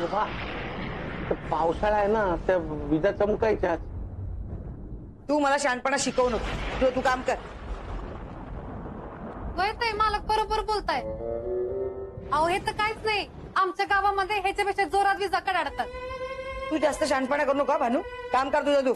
शोभा, पावसाळा आहे ना, त्या विजा चमकायच्या. तू मला शहाणपणा शिकवू नको. तू काम कर. ताई मालक बरोबर बोलताय. अहो हे तर काहीच नाही, आमच्या गावामध्ये ह्याच्यापेक्षा जोरात विजा कडाडतात. तू जास्त शहाणपणा करू नका भानू. काम कर तुझं तू.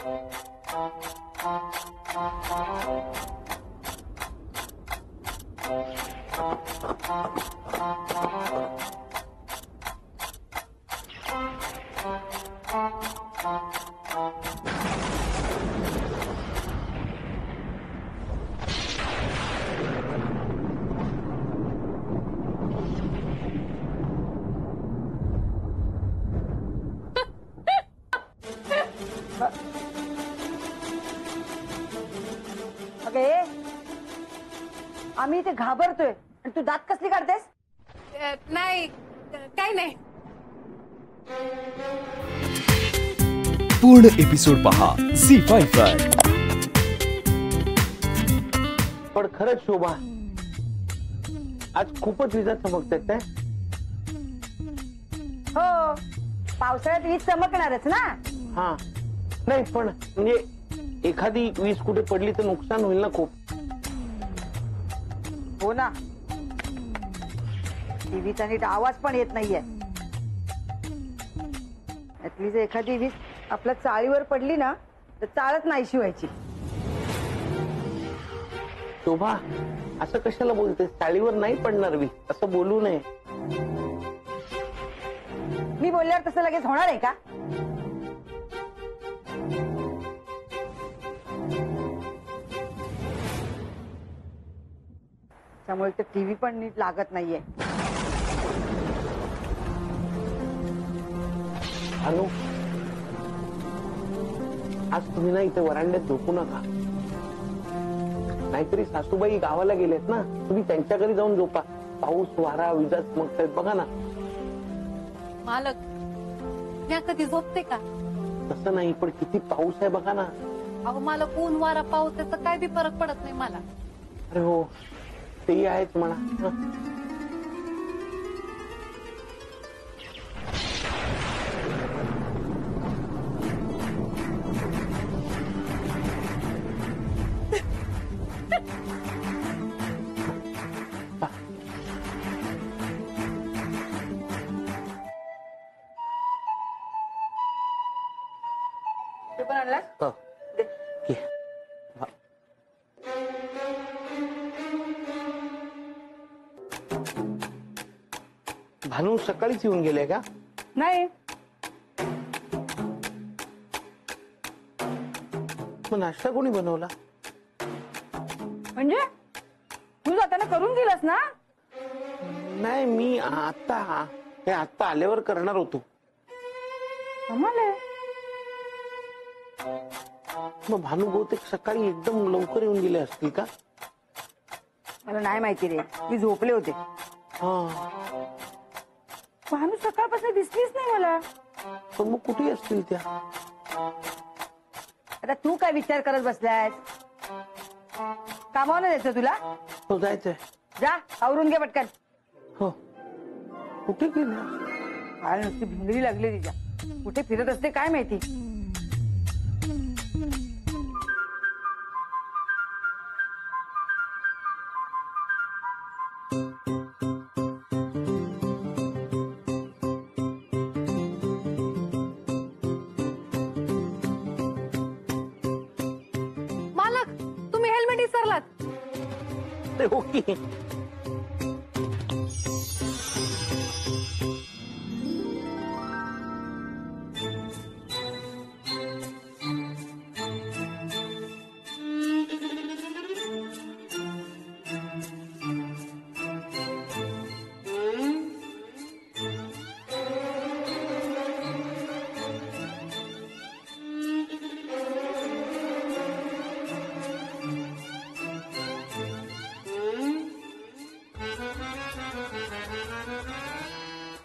आम्ही इथे घाबरतोय आणि तू दात कसली काढतेस? नाही काही नाही. पूर्ण एपिसोड पहा झी5 वर. पण खरंच शोभा, आज खूपच विजा चमकतात काय? हो, पावसाळ्यात वीज चमकणारच ना. हा, नाही पण म्हणजे एखादी वीज कुठे पडली तर नुकसान होईल ना खूप. हो ना, टीव्हीचा नीट आवाज पण येत नाहीये. ऍटलीस्ट एखादी वीज आपल्या चाळीवर पडली ना तर चाळच नाहीशी व्हायची. शोभा, असं कशाला बोलतेस? चाळीवर नाही पडणार वीज, असं बोलू नये. मी बोलल्यावर तसं लगेच होणार आहे का? त्यामुळे तर टीव्ही पण नीट लागत नाहीये. अनु, आज तुम्ही ना इथे वरांड्यात झोपू नका. नाहीतरी सासूबाई गावाला गेलेत ना, तुम्ही त्यांच्या घरी जाऊन झोपा. पाऊस वारा विजा चमकतायत बघा ना. मालक, मी कधी झोपते का? तसं नाही, पण किती पाऊस आहे बघा ना. अहो मालक, ऊन वारा पाऊस त्याचा काय बी फरक पडत नाही मला. अरे हो, तेही आहेच म्हणा. ते पण आणलं? हो. घे. भानू सकाळीच येऊन गेले का? नाही. मग नाश्ता कोणी बनवला? म्हणजे तू जाताना करून गेलास ना? नाही, मी आता आल्यावर करणार होतो. आम्हाला मग भानू बहुतेक सकाळी एकदम लवकर येऊन गेले असतील का? मला नाही माहिती रे, मी झोपले होते. हा, भानू सकाळपासून दिसलीच नाही मला. पण मग कुठे असतील त्या? आता तू काय विचार करत बसलायस? कामावर जायचं तुला? हो, जायचंय. जा, आवरून घे पटकन. हो, कुठे गेले? काय नुसती भिंगरी लागली तिच्या. कुठे फिरत असते काय माहिती. मालक, तुम्ही हेल्मेट विसरलात. ओके.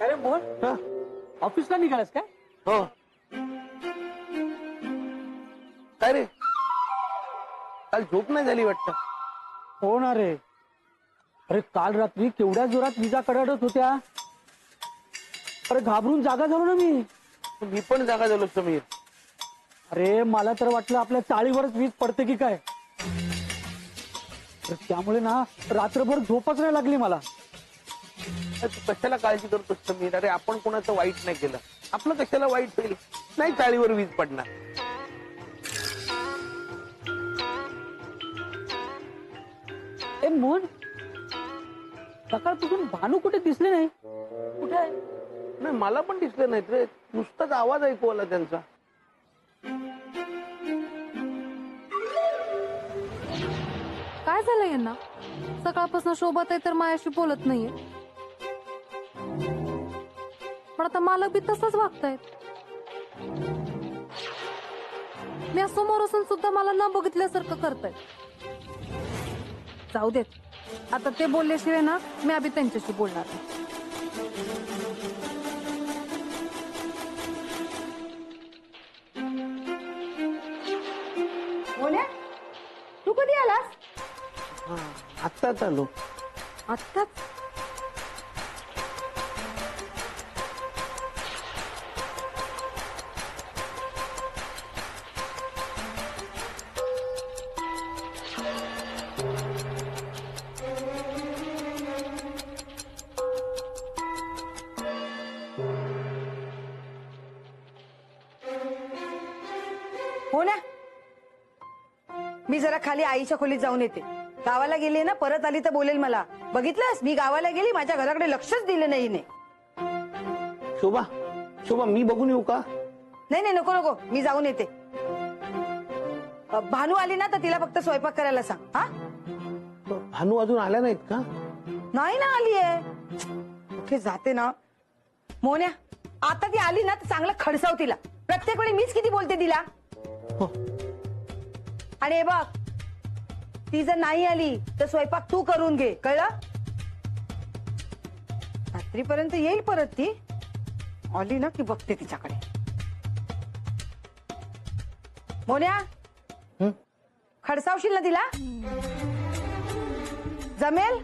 अरे मोहन, हा, ऑफिसला निघालास काय? हो. काय रे, काल झोप नाही झाली वाटतं? हो ना रे. अरे काल रात्री केवढ्या जोरात विजा कडकडत होत्या. अरे घाबरून जागा झालो ना मी. मी पण जागा झालो समीर. अरे मला तर वाटलं आपल्या चाळीवरच वीज पडते की काय. तर त्यामुळे ना रात्रभर झोपच नाही लागली मला. तू कशाला काळजी करतोस समीर? अरे आपण कोणाचं वाईट नाही केलं, आपलं कशाला वाईट होईल? नाही चाळीवर वीज पडणार. ए मोहन, सकाळपासून भानू कुठे दिसले नाही. कुठे आहे? नाही मला पण दिसलं नाहीत रे, नुसताच आवाज ऐकू आला त्यांचा. काय झालं यांना? सकाळपासून शोभत आहे तर मायाशी बोलत नाहीये. पण आता मालक बी तसंच वागतायत. मी समोर असून सुद्धा मला न बघितल्यासारखं करतायत. जाऊ देत, आता ते बोलल्याशिवाय ना मी आधी त्यांच्याशी बोलणार नाही. मोन्या, तू कधी आलास? आत्ताच आलो. आत्ताच? हो ना, मी जरा खाली आईच्या खोलीत जाऊन येते. गावाला गेली ना, परत आली तर बोलेल मला. बघितलंस, मी गावाला गेली, माझ्या घराकडे लक्षच दिलं नाही हिने. शोभा शोभा मी बघून येऊ का? नाही नाही, नको नको, मी जाऊन येते. भानू आली ना तर तिला फक्त स्वयंपाक करायला सांग. हा, भानू अजून आल्या नाहीत का? नाही ना, आली आहे. कुठे जाते ना मोन्या. आता ती आली ना तर चांगलं खडसाव तिला. प्रत्येक वेळी मीच किती बोलते तिला. हो. आणि हे बघ, ती जर नाही आली तर स्वयंपाक तू करून घे, कळलं? रात्रीपर्यंत येईल परत ती. आली ना की बघते तिच्याकडे. मोन्या, खडसावशील ना तिला? जमेल?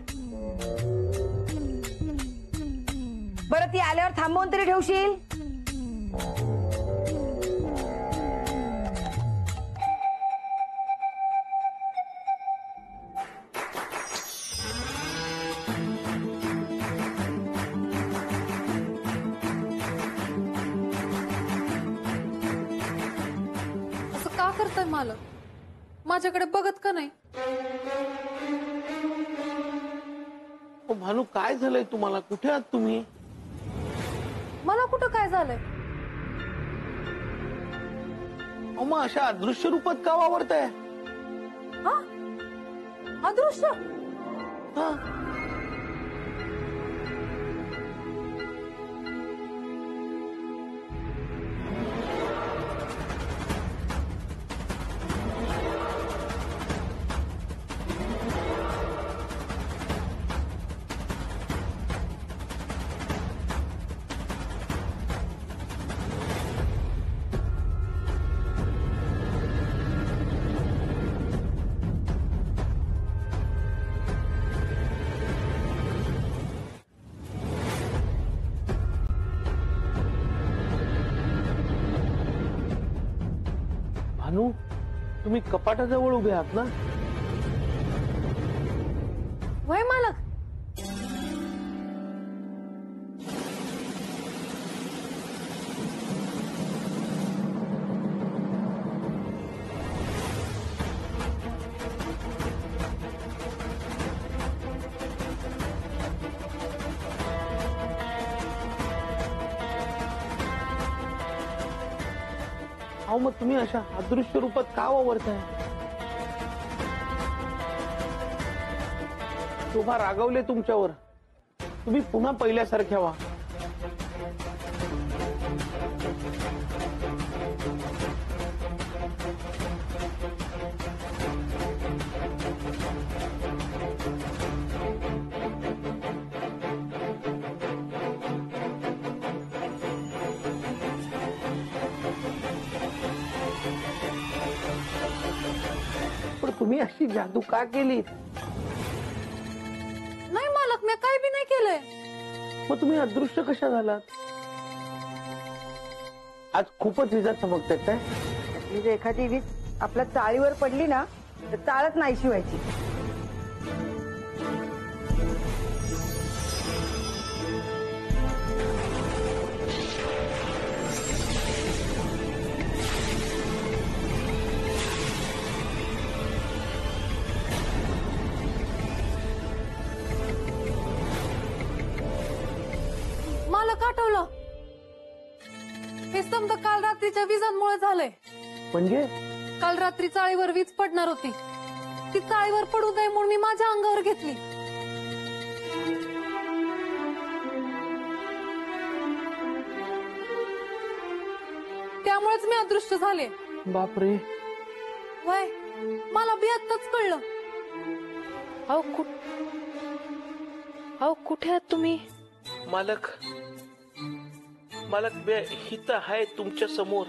बरं, ती आल्यावर थांबवून तरी ठेवशील? असं का करताय मालक? माझ्याकडे बघत का नाही? भानू काय झालंय तुम्हाला? कुठे आहात तुम्ही? मला कुठं काय झालंय? मग अशा अदृश्य रूपात का वावरताय? हा, अदृश्य? हा. भानू, तुम्ही कपाटाजवळ उभे आहात ना? वय मालक. अहो मग तुम्ही अशा अदृश्य रूपात का वावरताय? शोभा रागवले तुमच्यावर. तुम्ही पुन्हा पहिल्यासारख्या व्हा. पण तुम्ही अशी जादू का केली? नाही मालक, मी काय बी नाही केलंय. मग तुम्ही अदृश्य कशा झालात? आज खूपच विजा चमकतात काय? त्यातली जर एखादी वीज आपल्या चाळीवर पडली ना तर चाळच नाहीशी व्हायची. मला आठवलं, हे समजा काल रात्रीच्या विजांमुळे झालंय. म्हणजे काल रात्री चाळीवर वीज पडणार होती, ती चाळीवर पडू नये म्हणून मी माझ्या अंगावर घेतली. त्यामुळेच मी अदृश्य झाले. बापरे. वय मला बी आत्ताच कळलं. अहो कुठे आहात तुम्ही? मालक, मालक बे हित आहे तुमच्या समोर.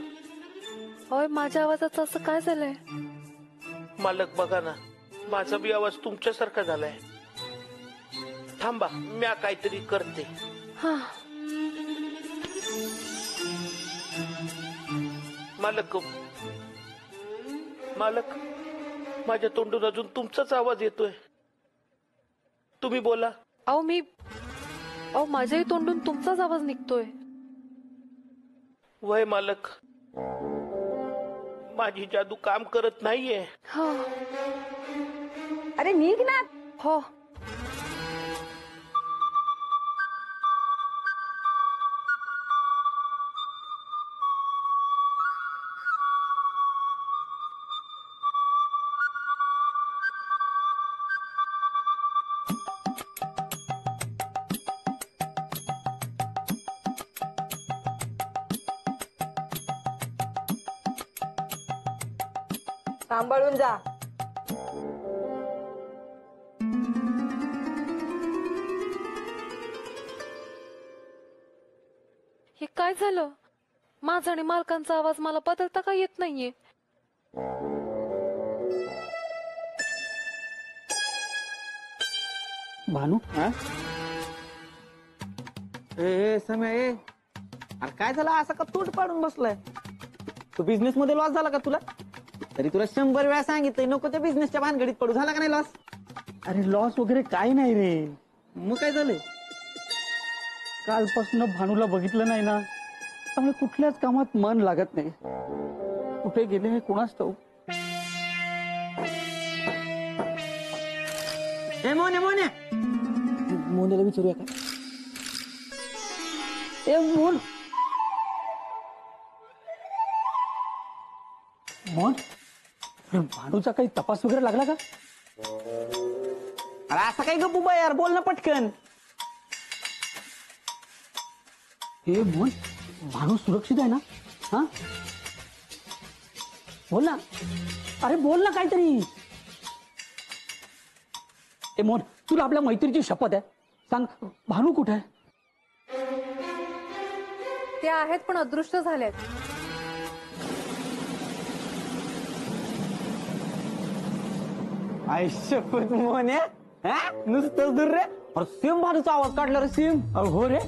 होय, माझ्या आवाजाचं असं काय झालंय? मालक बघा ना, माझा बी आवाज तुमच्यासारखा झालाय. थांबा, म्या काहीतरी करते. हा, मालक, मालक, माझ्या तोंडून अजून तुमचाच आवाज येतोय. तुम्ही बोला. अहो माझ्याही तोंडून तुमचाच आवाज निघतोय. वय मालक, माझी जादू काम करत नाहीये. हा, अरे निघ ना. हो. सांभाळून जा. हे काय झालं? माझा आणि मालकांचा आवाज मला बदलता का येत नाहीये? भानू, ए समय ए, अरे काय झालं असं का तोंड पाडून बसलाय? तो बिझनेस मध्ये लॉस झाला का तुला? तरी तुला 100 वेळा सांगितलंय नको त्या बिझनेसच्या भानगडीत पडू. झाला का नाही लॉस? अरे लॉस वगैरे काय नाही रे. मग काय झालंय? कालपासून भानूला बघितलं नाही ना, त्यामुळे कुठल्याच कामात मन लागत नाही. कुठे गेले हे कोणाच ठाऊक. ए मोन्या मोन्या, मोन्याला विचारूया का? ए मोन, मोन, अरे भानूचा काही तपास वगैरे लागला का? अरे असं काय गप्पू बा यार, बोल ना पटकन. ए मोन, भानू सुरक्षित आहे ना? हा, बोल ना. अरे बोल ना काहीतरी. ए मोन, तुला आपल्या मैत्रीची शपथ आहे, सांग भानू कुठे आहे? ते आहेत पण अदृश्य झालेत. आय शपथ मोन्या, हा नुसतंच दूर रे. अरे सेम भानूचा आवाज काढला रे, सेम. हो रे.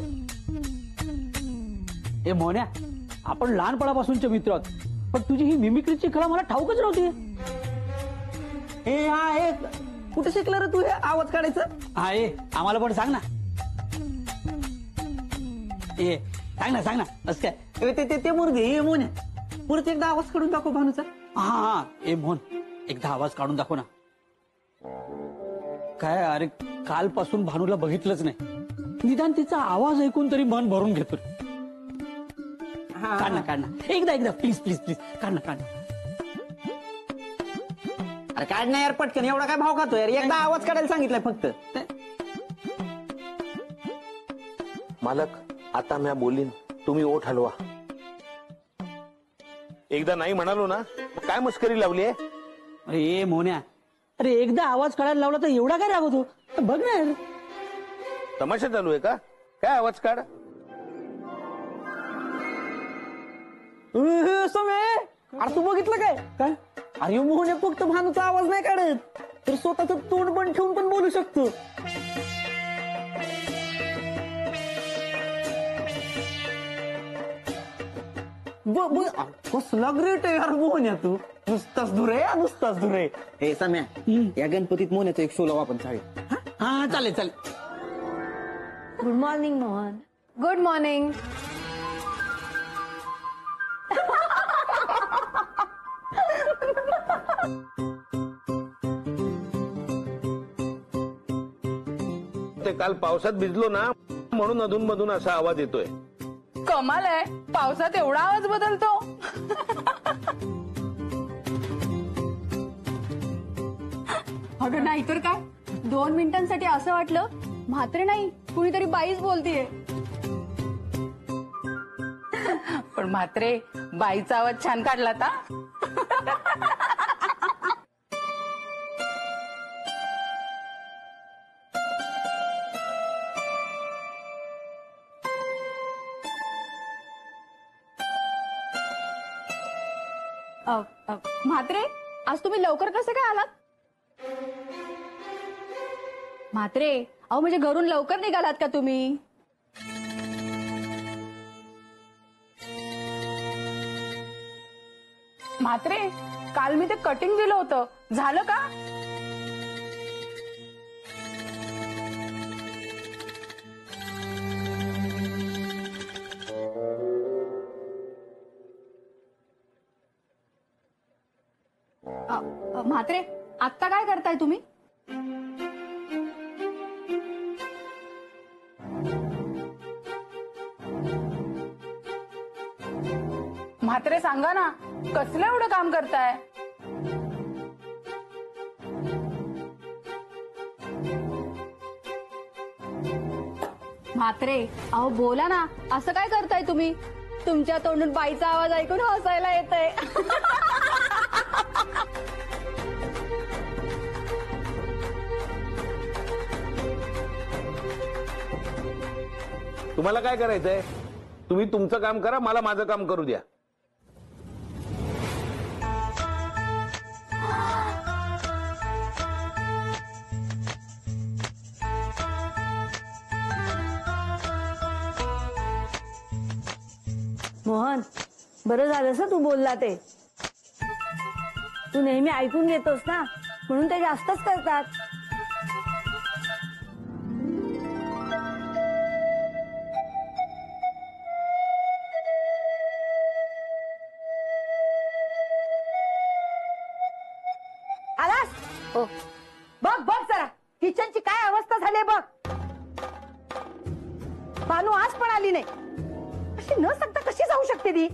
ए मोन्या, आपण लहानपणापासूनचे मित्र आहोत, पण तुझी ही मिमिक्रीची कला मला ठाऊकच नव्हती. ए हा हे कुठे शिकला रे तू हे आवाज काढायचं? हा, ए आम्हाला पण सांग ना. ए सांग ना असं काय. ए, ते मुर्गे हे मोन्या, परत एकदा आवाज काढून दाखव भानूचा. हा, ए मोहन, एकदा आवाज काढून दाखव ना. काय अरे, कालपासून भानूला बघितलंच नाही, निदान तिचा आवाज ऐकून तरी मन भरून घेतो. काढ ना एकदा प्लीज काढ ना. अरे काढ ना यार पटकन, एवढा काय भाव खातो यार, एकदा आवाज काढायला सांगितलाय फक्त. मालक, आता म्या बोलीन, तुम्ही ओठ हलवा. एकदा नाही म्हणालो ना, काय मस्करी लावली आहे? अरे ए मोन्या, अरे एकदा आवाज काढायला लावला तर एवढा काय राग होतो? बघ ना यार. तमाशा चालू आहे का काय? आवाज काढ. समय, अरे तू बघितलं काय? काय? अरे मोहन फक्त भानूचा आवाज नाही काढत, तर स्वतःच तोंड बंद ठेवून पण बोलू शकतो. कसला ग्रेट आहे यार मोहन्या तू. नुसताच धुरे नुसताच धुरे. हे सम्या या गणपतीत मोहन्याचा एक शो लावू आपण चालेल. हा चालेल चालेल. Good morning Mohan. Good morning. ते काल पावसात भिजलो ना म्हणून अधून मधून असा आवाज येतोय. कमाल आहे, पावसात एवढा आवाज बदलतो. अगं नाहीतर काय, 2 मिनिटांसाठी असं वाटलं म्हात्रे नाही कुणीतरी बाईच बोलतीये. पण म्हात्रे बाईचा आवाज छान काढला ता. म्हात्रे आज तुम्ही लवकर कसे काय आलात? म्हात्रे अहो म्हणजे घरून लवकर निघालात का तुम्ही? म्हात्रे काल मी ते कटिंग दिलं होतं, झालं का? म्हात्रे आत्ता काय करताय तुम्ही? म्हात्रे सांगा ना, कसलं एवढं काम करताय? म्हात्रे अहो बोला ना, असं काय करताय तुम्ही? तुमच्या तोंडून बाईचा आवाज ऐकून हसायला येतंय. तुम्हाला काय करायचंय? तुम्ही तुमचं काम करा, मला माझं काम करू द्या. मोहन बरं झालं तू बोलला ते. तू नेहमी ऐकून घेतोस ना, म्हणून ते जास्तच करतात. आलास? हो. बघ बघ जरा किचनची काय अवस्था झाली बघ. बानू आज पण आली नाही. अशी न सांगता कशी जाऊ शकते ती?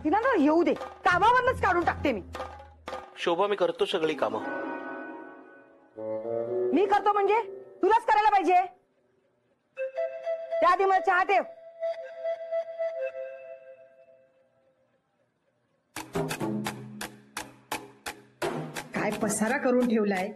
तिला ना येऊ दे, कामावरच काढून टाकते मी. शोभा मी करतो सगळी कामं. मी करतो म्हणजे तुलाच करायला पाहिजे. त्याआधी मला चहा ठेव. काय पसारा करून ठेवलाय.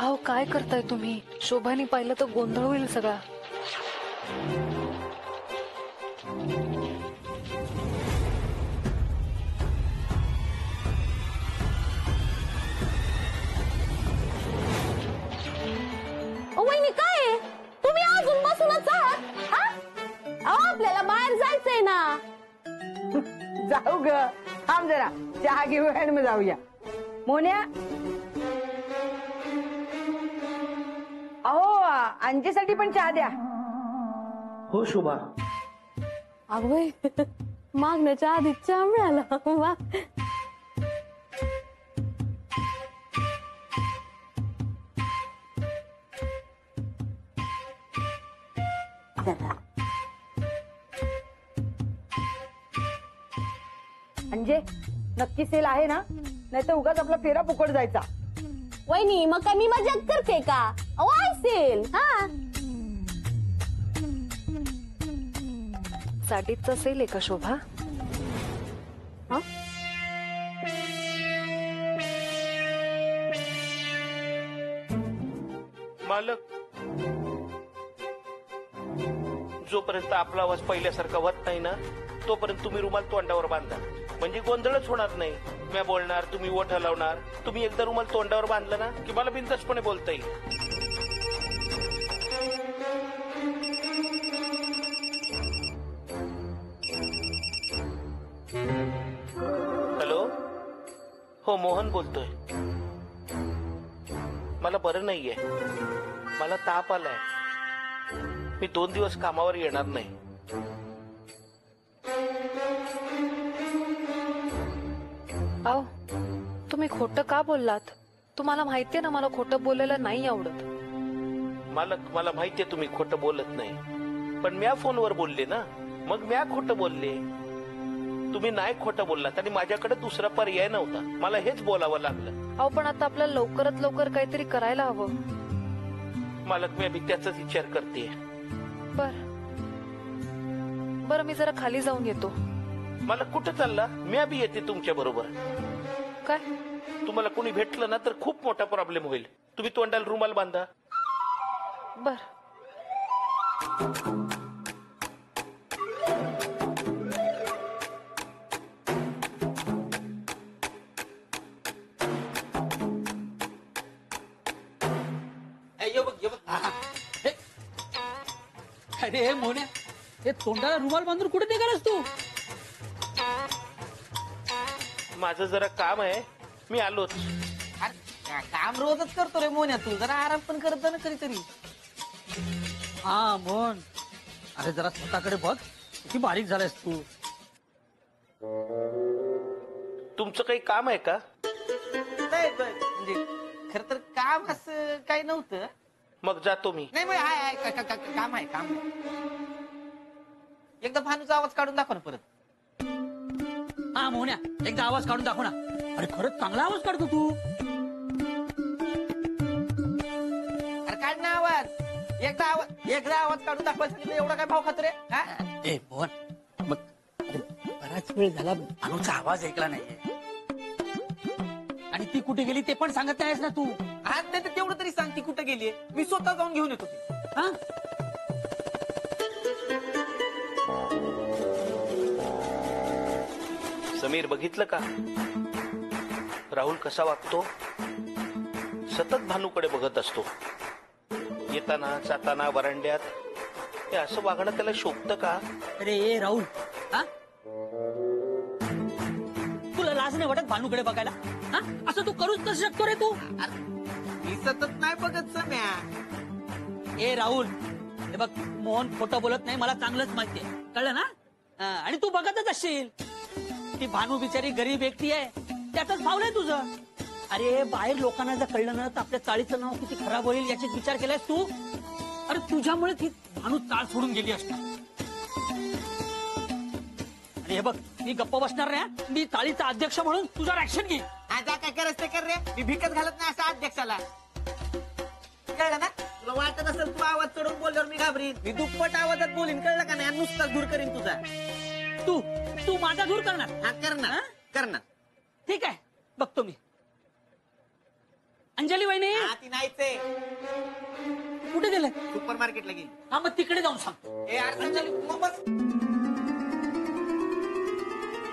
अहो काय करताय तुम्ही? शोभानी पाहिलं तर गोंधळ होईल सगळा. वहिनी काय तुम्ही अजून बसूनच आहात? अहो आपल्याला बाहेर जायचंय ना. जाऊ ग, थांब जरा चहा घेऊ आणि मग जाऊया. मोन्या अहो अंजेसाठी पण चहा द्या. हो शोभा. अगं मागण्याच्या आधीच चहा मिळाला. वा. अंजे नक्की सेल आहे ना, नाही तर उगाच आपला फेरा फुकट जायचा. वहिनी मग काय मी मजाक करते का? अहो असेल हा. साडीच असेल का शोभा? हा? मालक, जोपर्यंत आपला आवाज पहिल्यासारखा होत नाही ना तोपर्यंत तुम्ही रुमाल तोंडावर बांधा, म्हणजे गोंधळच होणार नाही. मी बोलणार, तुम्ही ओठ हलवणार. तुम्ही एकदा रुमाल तोंडावर बांधला ना की मला बिनधास्तपणे बोलता येईल. हॅलो, हो मोहन बोलतोय. मला बरं नाहीये, मला ताप आलाय. मी 2 दिवस कामावर येणार नाही. अहो तुम्ही खोटं का बोललात? तुम्हाला माहितीये ना मला खोटं बोलायला नाही आवडत. मालक, मला माहितीये तुम्ही खोटं बोलत नाही, पण म्या फोनवर बोलले ना, मग म्या खोटं बोलले. तुम्ही नाही खोटं बोललात आणि माझ्याकडे दुसरा पर्याय नव्हता. मला हेच बोलावं लागलं. अहो पण आता आपल्याला लवकरात लवकर काहीतरी करायला हवं. मालक, मी अभि त्याचाच विचार करते. बरं मी जरा खाली जाऊन येतो. मला कुठं चालला? मी अभि येते तुमच्या बरोबर. काय? तुम्हाला कोणी भेटलं ना तर खूप मोठा प्रॉब्लेम होईल. तुम्ही तोंडाला रुमाल बांधा. बर. अरे मोन्या, हे तोंडाला रुमाल बांधून कुठे निघालास तू? माझं जरा काम आहे, मी आलोच. अरे, काम रोजच करतो रे मोन्या, तू जरा आराम पण करत जा ना कधीतरी. हा मोहन, अरे जरा स्वतःकडे बघ, किती बारीक झालायस तू. तुमचं काही काम आहे का? नाही, म्हणजे खर तर काम असं काही नव्हतं. मग जातो मी. नाही काम आहे काम. एकदा भानूचा आवाज काढून दाखव ना परत. हा मोहन्या, एकदा आवाज काढून दाखव ना. अरे खरंच चांगला आवाज काढतो तू. अरे काढ ना आवाज. एकदा आवाज काढून दाखवायचं सांगितलं, एवढा काय भाव खातो रे? हा? ए मोहन, मग बराच वेळ झाला भानूचा आवाज ऐकला नाहीये, आणि ती कुठे गेली ते पण सांगत नाहीस ना तू. आज नाही तर तेवढं तरी सांग ती कुठं गेलीये. मी स्वतः जाऊन घेऊन येतो ती. हा? समीर, बघितलं का राहुल कसा वागतो? सतत भानूकडे बघत असतो. येताना जाताना वरांड्यात. हे असं वागणं त्याला शोभतं का? अरे ए राहुल, हा? तुला लाज नाही वाटत भानूकडे बघायला? हा? असं तू करूच कसं शकतो रे तू? मी सतत नाही बघत सम्या. ए राहुल, हे बघ, मोहन खोटं बोलत नाही, मला चांगलंच माहितीये, कळलं ना? आणि तू बघतच असशील. ती भानू बिचारी गरीब व्यक्ती आहे, त्यातच भावलंय तुझं. अरे बाहेर लोकांना जर कळलं ना तर आपल्या चाळीचं नाव किती खराब होईल याची विचार केलायस तू? अरे तुझ्यामुळे ती भानू चाळ सोडून गेली असणार. आणि हे बघ, मी गप्प बसणार नाही. मी चाळीचा अध्यक्ष म्हणून तुझ्यावर ऍक्शन घे. जा काय करायचं ते कर रे. मी भिकत घालत नाही असा अध्यक्षाला, कळलं ना? तुला वाटत असेल तू आवाज चढून बोलल्यावर मी घाबरीन. मी दुप्पट आवाजात बोलीन, कळलं का नाही? नुसताच दूर करीन तुझा. तू माझा दूर करणार? हा, करणार करणार. ठीक आहे, बघतो मी. अंजली वहिनी हा, ती नाहीच आहे, कुठे गेले? सुपर मार्केटला गेली. हा, मग तिकडे जाऊन सांगतो. ए अंजली, मग बस.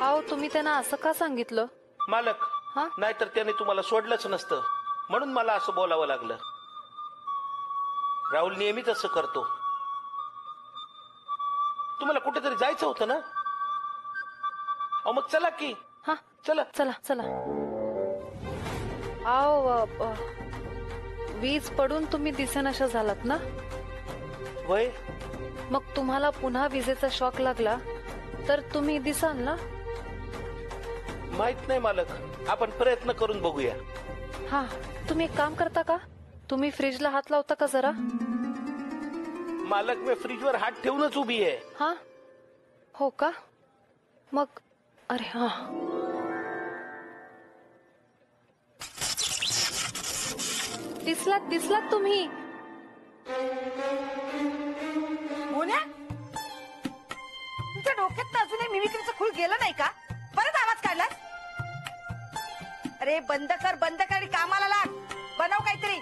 अहो तुम्ही त्यांना असं का सांगितलं? मालक, हा? नाहीतर त्याने तुम्हाला सोडलंच नसतं, म्हणून मला असं बोलावं लागलं. राहुल नेहमीच असं करतो. तुम्हाला कुठेतरी जायचं होतं ना? अहो मग चला की. हा चला चला चला. आओ वीज पडून तुम्ही दिसेनाशा झालात ना? वय मग तुम्हाला पुन्हा विजेचा शॉक लागला तर तुम्ही दिसाल ना? माहित नाही मालक, आपण प्रयत्न करून बघूया. हा, तुम्ही एक काम करता का? तुम्ही फ्रीजला हात लावता का जरा? मालक, मी फ्रीजवर हात ठेवूनच उभी आहे. हा, हो का? मग अरे हा, दिसलात तुम्ही. मोन्या, तुमच्या डोक्यात अजूनही मिमिक्रीचं खूळ गेलं नाही का? परत आवाज काढला. अरे बंद कर आणि कामाला लाग. बनव काहीतरी.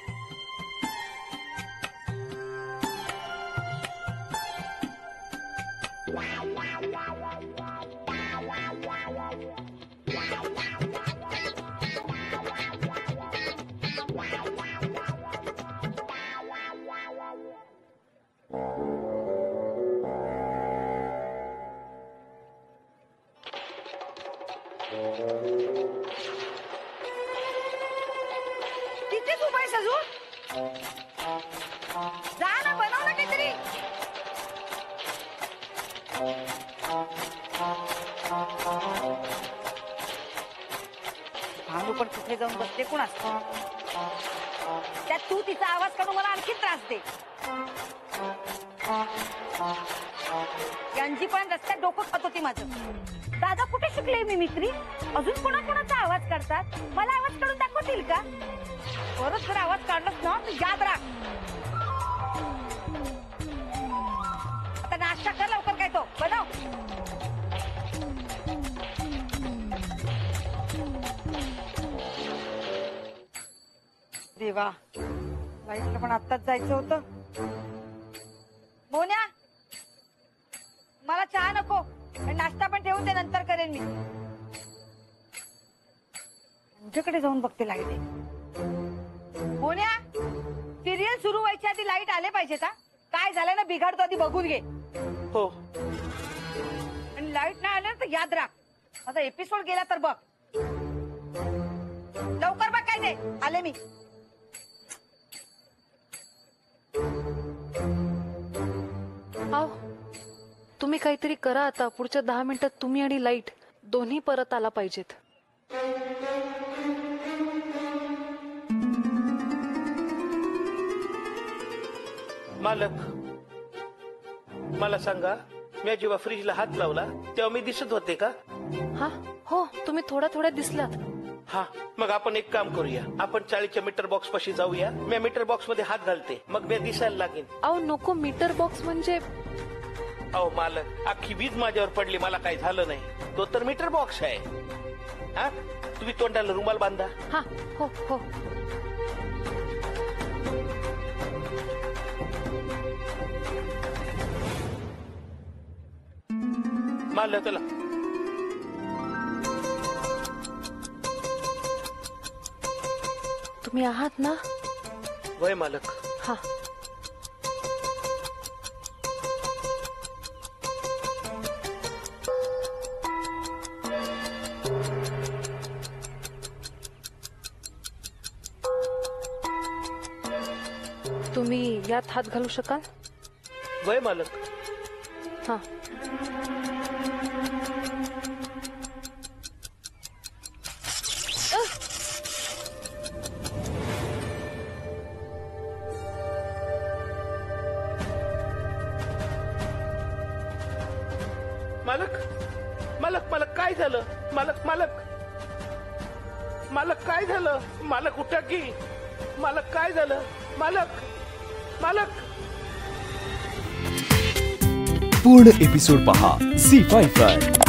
तिथेच उभा आहेस अजून? जा ना, बनव ना काहीतरी. भानू पण कुठे जाऊन बसते कोण असतं? त्यात तू तिचा आवाज काढून मला आणखी त्रास दे. यांची पण रस्त्यात डोकं खात होती माझं. दादा कुठे शिकले मिमिक्री? अजून कोणाचा आवाज काढतात? मला आवाज काढून दाखवतील का? परत जर आवाज काढलास ना तर याद राख. आता नाश्ता कर लवकर. काय तो बनव. देवा, लाईटला पण आत्ताच जायचं होतं. मोन्या, मला चहा नको. नाश्ता पण ठेवून ते नंतर करेन मी. तुमच्याकडे जाऊन बघते लाईट आहे. मोन्या, सिरियल सुरू व्हायच्या आधी लाईट आले पाहिजे का? काय झालं ना बिघाडतो आधी बघून घे. हो. आणि लाईट नाही आलं तर याद राख. आता एपिसोड गेला तर बघ. लवकर बघ काय ते. आले मी. आव, तुम्ही काहीतरी करा आता. पुढच्या 10 मिनिटात तुम्ही आणि लाईट दोन्ही परत आला पाहिजेत. मालक, मला सांगा, मी जेव्हा फ्रीजला हात लावला तेव्हा मी दिसत होते का? हा, हो, तुम्ही थोड्या दिसलात. हा, मग आपण एक काम करूया. आपण 40च्या मीटर बॉक्स पाशी जाऊया. मी मीटर बॉक्स मध्ये हात घालते, मग मी दिसायला लागेल. अहो नको, मीटर बॉक्स म्हणजे. अहो मालक, अख्खी वीज माझ्यावर पडली, मला काही झालं नाही. तो तर मीटर बॉक्स आहे. हा, तुम्ही तोंडाला रुमाल बांधा. हा, हो हो. मालक, चला. तुम्ही आहात ना? वय मालक. हा. तुम्ही यात हात घालू शकाल? वय मालक. हा. मालक, मालक, मालक, काय झालं? मालक, मालक, मालक, काय झालं? मालक, उठा की. मालक, काय झालं? मालक, मालक. पूर्ण एपिसोड पहा झी5 वर.